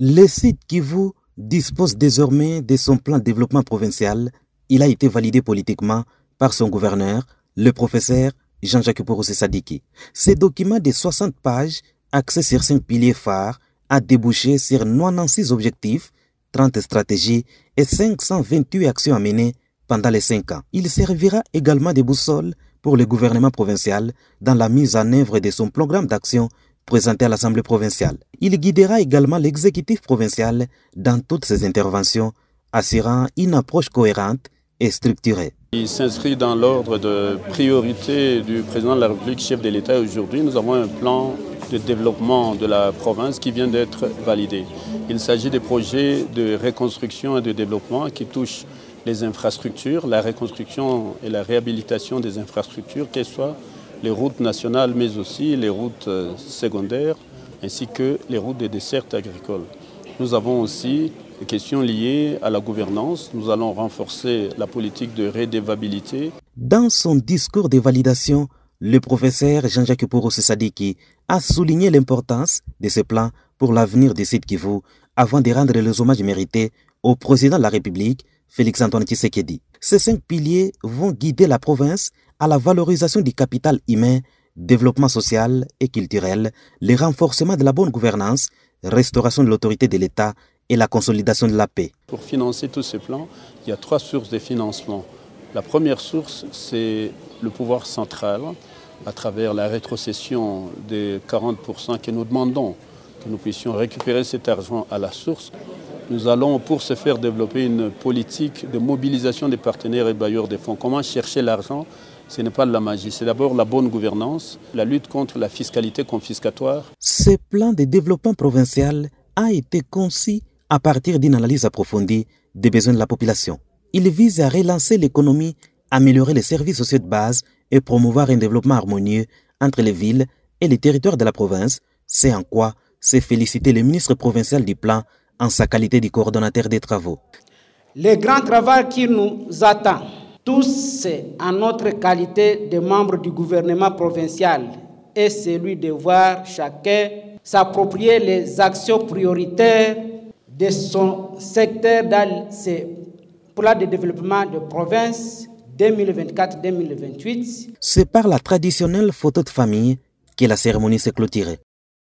Le site Kivu dispose désormais de son plan de développement provincial. Il a été validé politiquement par son gouverneur, le professeur Jean-Jacques Porossé Sadiki. Ce document de 60 pages, axé sur 5 piliers phares, a débouché sur 96 objectifs, 30 stratégies et 528 actions à mener pendant les 5 ans. Il servira également de boussole pour le gouvernement provincial dans la mise en œuvre de son programme d'action présenté à l'Assemblée provinciale. Il guidera également l'exécutif provincial dans toutes ses interventions, assurant une approche cohérente et structurée. Il s'inscrit dans l'ordre de priorité du président de la République, chef de l'État. Aujourd'hui, nous avons un plan de développement de la province qui vient d'être validé. Il s'agit des projets de reconstruction et de développement qui touchent les infrastructures, la reconstruction et la réhabilitation des infrastructures, qu'elles soient les routes nationales, mais aussi les routes secondaires, ainsi que les routes des dessertes agricoles. Nous avons aussi des questions liées à la gouvernance. Nous allons renforcer la politique de redevabilité. Dans son discours de validation, le professeur Jean-Jacques Porossé Sadiki a souligné l'importance de ce plan pour l'avenir du site Kivu avant de rendre les hommages mérités au président de la République, Félix-Antoine Tshisekedi. Ces 5 piliers vont guider la province à la valorisation du capital humain, développement social et culturel, le renforcement de la bonne gouvernance, restauration de l'autorité de l'État et la consolidation de la paix. Pour financer tous ces plans, il y a 3 sources de financement. La première source, c'est le pouvoir central, à travers la rétrocession des 40% que nous demandons, que nous puissions récupérer cet argent à la source. Nous allons, pour ce faire, développer une politique de mobilisation des partenaires et bailleurs des fonds. Comment chercher l'argent? Ce n'est pas de la magie, c'est d'abord la bonne gouvernance, la lutte contre la fiscalité confiscatoire. Ce plan de développement provincial a été conçu à partir d'une analyse approfondie des besoins de la population. Il vise à relancer l'économie, améliorer les services sociaux de base et promouvoir un développement harmonieux entre les villes et les territoires de la province. C'est en quoi s'est félicité le ministre provincial du plan en sa qualité de coordonnateur des travaux. Le grand travail qui nous attend, tous en notre qualité de membres du gouvernement provincial, est celui de voir chacun s'approprier les actions prioritaires de son secteur dans ses plans de développement de province 2024-2028. C'est par la traditionnelle photo de famille que la cérémonie s'est clôturée.